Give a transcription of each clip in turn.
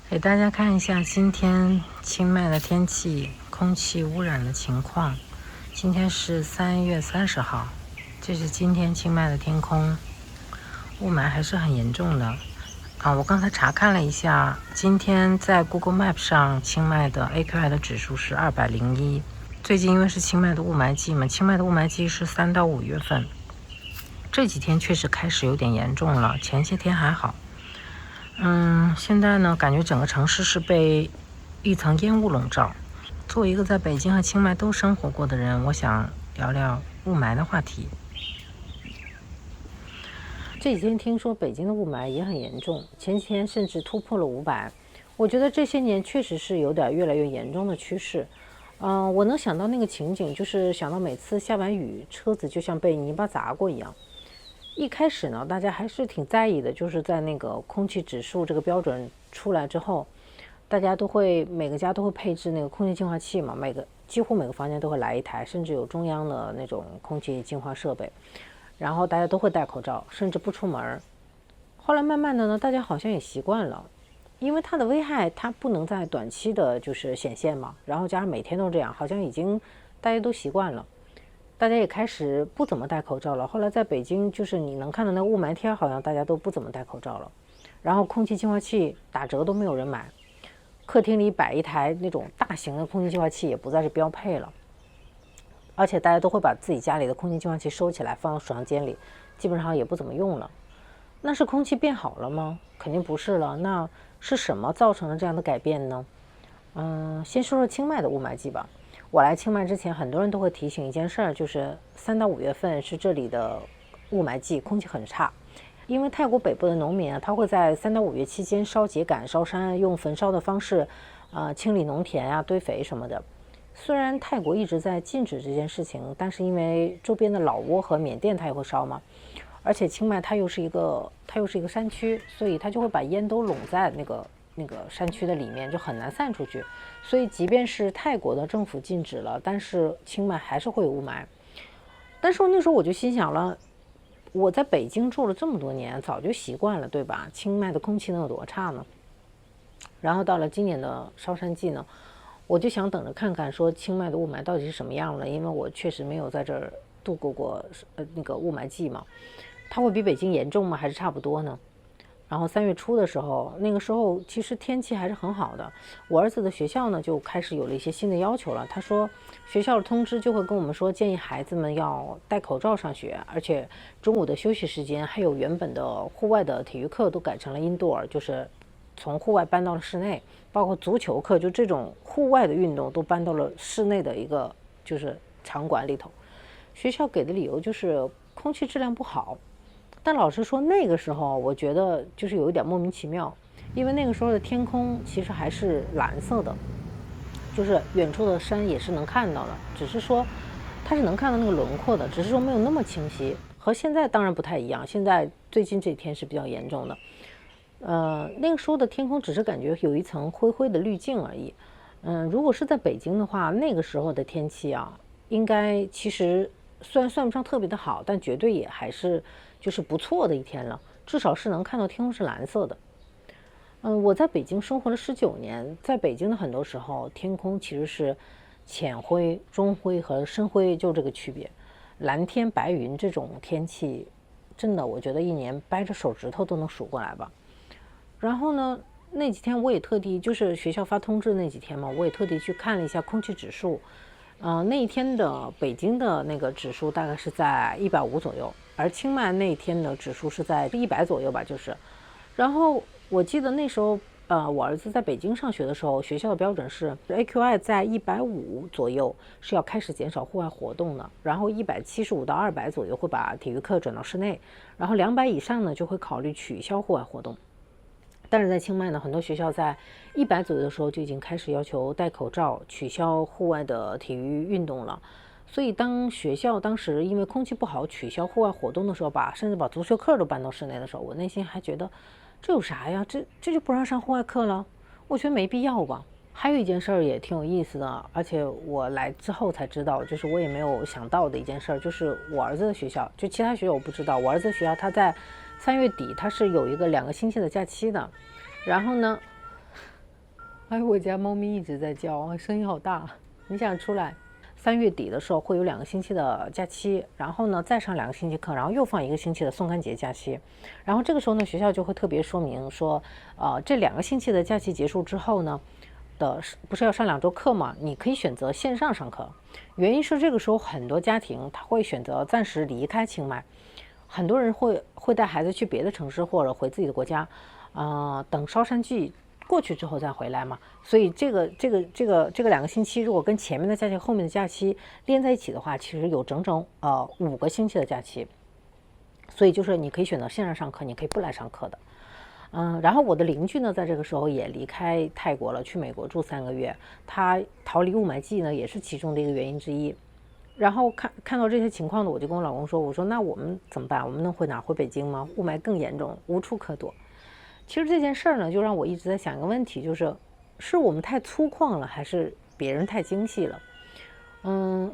给大家看一下今天清迈的天气，空气污染的情况。今天是3月30号，这是今天清迈的天空，雾霾还是很严重的。我刚才查看了一下，今天在 Google Map 上清迈的 AQI 的指数是201。最近因为是清迈的雾霾季嘛，清迈的雾霾季是3到5月份，这几天确实开始有点严重了，前些天还好。现在呢，感觉整个城市是被一层烟雾笼罩。作为一个在北京和清迈都生活过的人，我想聊聊雾霾的话题。这几天听说北京的雾霾也很严重，前几天甚至突破了500。我觉得这些年确实是有点越来越严重的趋势。我能想到那个情景，就是想到每次下完雨，车子就像被泥巴砸过一样。一开始呢，大家还是挺在意的，就是在那个空气指数这个标准出来之后，大家每个家都会配置那个空气净化器嘛，几乎每个房间都会来一台，甚至有中央的那种空气净化设备。然后大家都会戴口罩，甚至不出门。后来慢慢的呢，大家好像也习惯了，因为它的危害它不能在短期的就是显现嘛，然后加上每天都这样，好像已经大家都习惯了。大家也开始不怎么戴口罩了。后来在北京，就是你能看到那雾霾天，好像大家都不怎么戴口罩了。然后空气净化器打折都没有人买，客厅里摆一台那种大型的空气净化器也不再是标配了。而且大家都会把自己家里的空气净化器收起来放到储藏间里，基本上也不怎么用了。那是空气变好了吗？肯定不是了。那是什么造成了这样的改变呢？先说说清迈的雾霾季吧。我来清迈之前，很多人都会提醒一件事儿，就是3到5月份是这里的雾霾季，空气很差。因为泰国北部的农民他会在3到5月期间烧秸秆、烧山，用焚烧的方式，清理农田堆肥什么的。虽然泰国一直在禁止这件事情，但是因为周边的老挝和缅甸它也会烧嘛，而且清迈它又是一个山区，所以它就会把烟都拢在那个山区的里面，就很难散出去。所以即便是泰国的政府禁止了，但是清迈还是会有雾霾。但是那时候我就心想了，我在北京住了这么多年，早就习惯了，对吧？清迈的空气能有多差呢？然后到了今年的烧山季呢，我就想等着看看说清迈的雾霾到底是什么样了，因为我确实没有在这儿度过那个雾霾季嘛。它会比北京严重吗？还是差不多呢？然后3月初的时候，那个时候其实天气还是很好的。我儿子的学校呢就开始有了一些新的要求了。他说学校的通知就会跟我们说，建议孩子们要戴口罩上学，而且中午的休息时间还有原本的户外的体育课都改成了 indoor， 就是从户外搬到了室内，包括足球课，就这种户外的运动都搬到了室内的一个就是场馆里头。学校给的理由就是空气质量不好。但老实说，那个时候我觉得就是有一点莫名其妙，因为那个时候的天空其实还是蓝色的，就是远处的山也是能看到的，只是说它是能看到那个轮廓的，只是说没有那么清晰，和现在当然不太一样。现在最近这天是比较严重的，那个时候的天空只是感觉有一层灰灰的滤镜而已。如果是在北京的话，那个时候的天气应该其实虽然算不上特别的好，但绝对也还是就是不错的一天了，至少是能看到天空是蓝色的。我在北京生活了19年，在北京的很多时候，天空其实是浅灰、中灰和深灰，就这个区别。蓝天白云这种天气，真的我觉得一年掰着手指头都能数过来吧。然后呢，那几天我也特地就是学校发通知那几天嘛，我也特地去看了一下空气指数。那一天的北京的那个指数大概是在150左右，而清迈那一天的指数是在100左右吧，就是。然后我记得那时候，我儿子在北京上学的时候，学校的标准是 AQI 在150左右是要开始减少户外活动的，然后175到200左右会把体育课转到室内，然后200以上呢就会考虑取消户外活动。但是在清迈呢，很多学校在100左右的时候就已经开始要求戴口罩，取消户外的体育运动了。所以当学校当时因为空气不好取消户外活动的时候，甚至把足球课都搬到室内的时候，我内心还觉得这有啥呀？这就不让上户外课了？我觉得没必要吧。还有一件事儿也挺有意思的，而且我来之后才知道，就是我也没有想到的一件事儿，就是我儿子的学校，就其他学校我不知道，我儿子的学校他在3月底他是有一个2个星期的假期的。然后呢，哎，我家猫咪一直在叫，声音好大。你想出来，3月底的时候会有2个星期的假期，然后呢再上2个星期课，然后又放1个星期的宋干节假期。然后这个时候呢，学校就会特别说明说，这2个星期的假期结束之后呢，不是要上2周课吗？你可以选择线上上课。原因是这个时候很多家庭他会选择暂时离开清迈，很多人会带孩子去别的城市或者回自己的国家，等烧山季过去之后再回来嘛。所以这个2个星期，如果跟前面的假期、后面的假期连在一起的话，其实有整整5个星期的假期。所以就是你可以选择线上上课，你可以不来上课的。然后我的邻居呢，在这个时候也离开泰国了，去美国住3个月。他逃离雾霾季呢，也是其中的一个原因之一。然后看到这些情况呢，我就跟我老公说：“我说那我们怎么办？我们能回哪？回北京吗？雾霾更严重，无处可躲。”其实这件事儿呢，就让我一直在想一个问题，是我们太粗犷了，还是别人太精细了？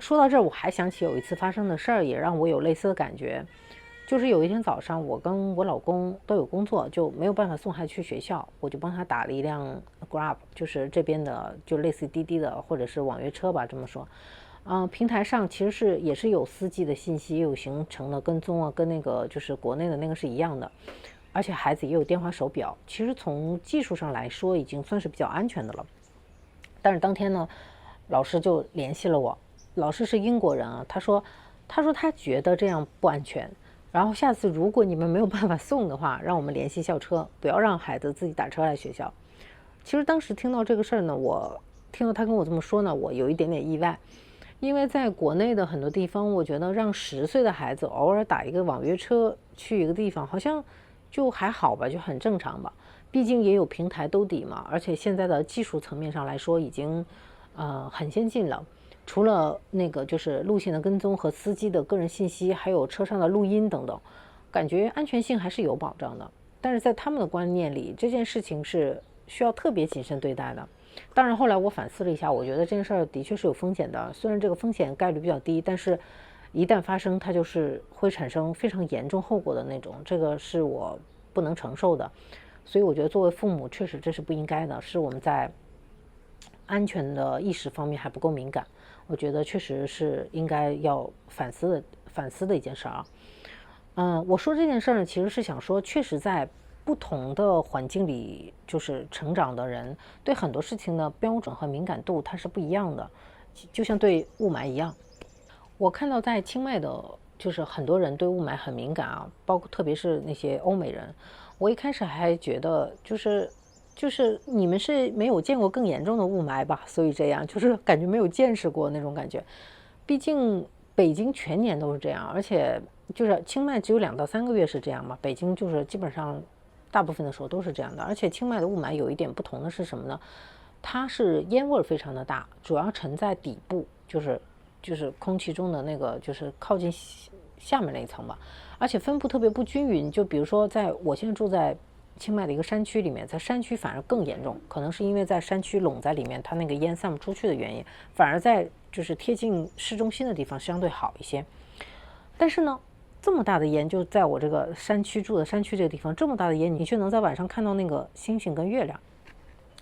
说到这儿，我还想起有一次发生的事儿，也让我有类似的感觉。就是有一天早上，我跟我老公都有工作，就没有办法送孩子去学校，我就帮他打了一辆 Grab， 就是这边的，就类似滴滴的或者是网约车吧，这么说。平台上其实也是有司机的信息，也有行程的跟踪啊，跟那个就是国内的那个是一样的，而且孩子也有电话手表，其实从技术上来说已经算是比较安全的了。但是当天呢，老师就联系了我，老师是英国人啊，他说他觉得这样不安全。然后下次如果你们没有办法送的话，让我们联系校车，不要让孩子自己打车来学校。其实当时听到这个事儿呢，我听到他跟我这么说呢，我有一点点意外，因为在国内的很多地方，我觉得让10岁的孩子偶尔打一个网约车去一个地方，好像就还好吧，就很正常吧。毕竟也有平台兜底嘛，而且现在的技术层面上来说，已经很先进了。除了那个就是路线的跟踪和司机的个人信息，还有车上的录音等等，感觉安全性还是有保障的。但是在他们的观念里，这件事情是需要特别谨慎对待的。当然后来我反思了一下，我觉得这件事儿的确是有风险的，虽然这个风险概率比较低，但是一旦发生，它就是会产生非常严重后果的那种，这个是我不能承受的。所以我觉得作为父母，确实这是不应该的，是我们在安全的意识方面还不够敏感。我觉得确实是应该要反思的一件事啊。我说这件事呢，其实是想说，确实在不同的环境里，就是成长的人，对很多事情的标准和敏感度它是不一样的，就像对雾霾一样。我看到在清迈的，就是很多人对雾霾很敏感啊，包括特别是那些欧美人。我一开始还觉得就是你们是没有见过更严重的雾霾吧，所以这样就是感觉没有见识过那种感觉。毕竟北京全年都是这样，而且就是清迈只有2到3个月是这样嘛，北京就是基本上大部分的时候都是这样的。而且清迈的雾霾有一点不同的是什么呢？它是烟味非常的大，主要沉在底部，就是空气中的那个就是靠近下面那一层吧，而且分布特别不均匀。就比如说我现在住在清迈的一个山区里面，在山区反而更严重，可能是因为在山区拢在里面，它那个烟散不出去的原因，反而在就是贴近市中心的地方相对好一些。但是呢，这么大的烟，就在我这个山区住的山区这个地方，这么大的烟，你却能在晚上看到那个星星跟月亮，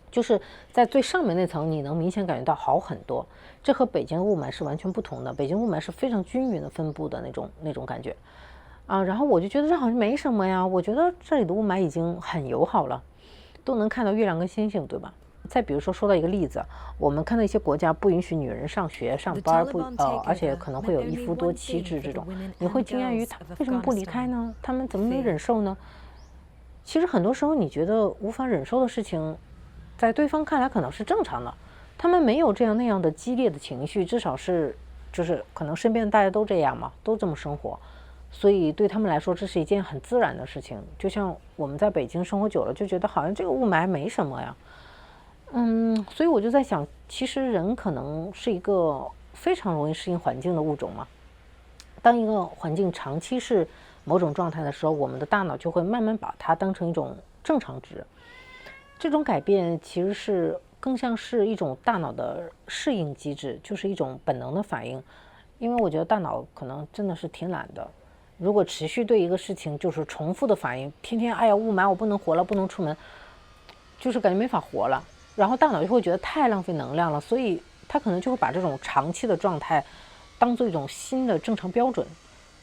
就是在最上面那层，你能明显感觉到好很多。这和北京雾霾是完全不同的，北京雾霾是非常均匀的分布的那种感觉。然后我就觉得这好像没什么呀，我觉得这里的雾霾已经很友好了，都能看到月亮跟星星，对吧？再比如说到一个例子，我们看到一些国家不允许女人上学上班，而且可能会有一夫多妻制这种，你会惊讶于他为什么不离开呢？他们怎么能忍受呢？其实很多时候你觉得无法忍受的事情，在对方看来可能是正常的，他们没有这样那样的激烈的情绪，至少是就是可能身边大家都这样嘛，都这么生活。所以对他们来说，这是一件很自然的事情。就像我们在北京生活久了，就觉得好像这个雾霾没什么呀。所以我就在想，其实人可能是一个非常容易适应环境的物种嘛。当一个环境长期是某种状态的时候，我们的大脑就会慢慢把它当成一种正常值。这种改变其实是更像是一种大脑的适应机制，就是一种本能的反应。因为我觉得大脑可能真的是挺懒的。如果持续对一个事情就是重复的反应，天天哎呀雾霾我不能活了，不能出门，就是感觉没法活了。然后大脑就会觉得太浪费能量了，所以他可能就会把这种长期的状态当做一种新的正常标准。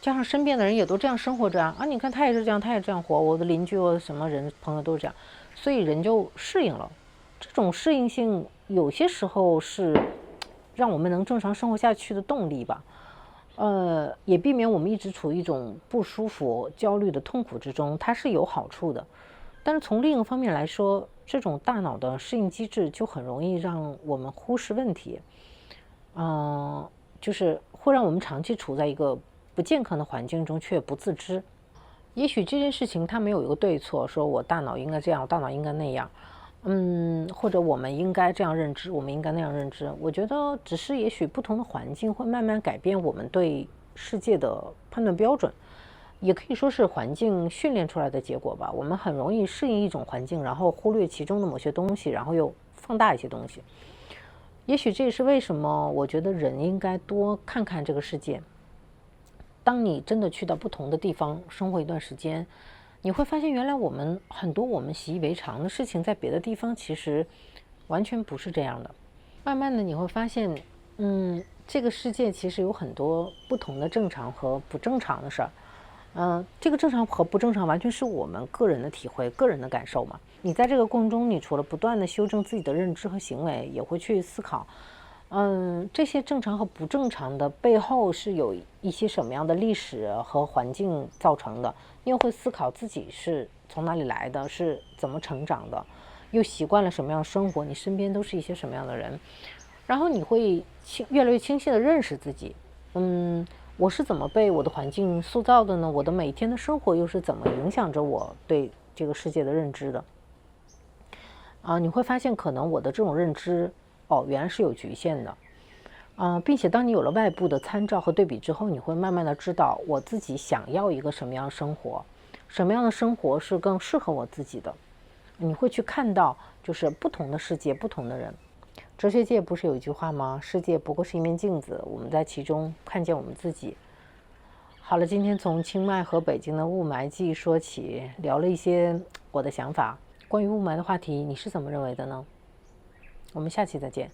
加上身边的人也都这样生活着啊，你看他也是这样，他也这样活，我的邻居，我的什么人朋友都是这样，所以人就适应了。这种适应性有些时候是让我们能正常生活下去的动力吧。也避免我们一直处于一种不舒服、焦虑的痛苦之中，它是有好处的。但是从另一个方面来说，这种大脑的适应机制就很容易让我们忽视问题，就是会让我们长期处在一个不健康的环境中却不自知。也许这件事情它没有一个对错，说我大脑应该这样，我大脑应该那样，或者我们应该这样认知，我们应该那样认知。我觉得只是也许不同的环境会慢慢改变我们对世界的判断标准，也可以说是环境训练出来的结果吧。我们很容易适应一种环境，然后忽略其中的某些东西，然后又放大一些东西。也许这也是为什么我觉得人应该多看看这个世界。当你真的去到不同的地方生活一段时间，你会发现原来很多我们习以为常的事情，在别的地方其实完全不是这样的。慢慢的你会发现，这个世界其实有很多不同的正常和不正常的事儿。这个正常和不正常完全是我们个人的体会、个人的感受嘛。你在这个过程中，你除了不断的修正自己的认知和行为，也会去思考，这些正常和不正常的背后是有一些什么样的历史和环境造成的。你又会思考自己是从哪里来的，是怎么成长的，又习惯了什么样的生活，你身边都是一些什么样的人，然后你会越来越清晰的认识自己。我是怎么被我的环境塑造的呢？我的每一天的生活又是怎么影响着我对这个世界的认知的？你会发现可能我的这种认知，原来是有局限的。并且当你有了外部的参照和对比之后，你会慢慢的知道我自己想要一个什么样的生活，什么样的生活是更适合我自己的。你会去看到就是不同的世界，不同的人。哲学界不是有一句话吗？世界不过是一面镜子，我们在其中看见我们自己。好了，今天从清迈和北京的雾霾记忆说起，聊了一些我的想法。关于雾霾的话题，你是怎么认为的呢？我们下期再见。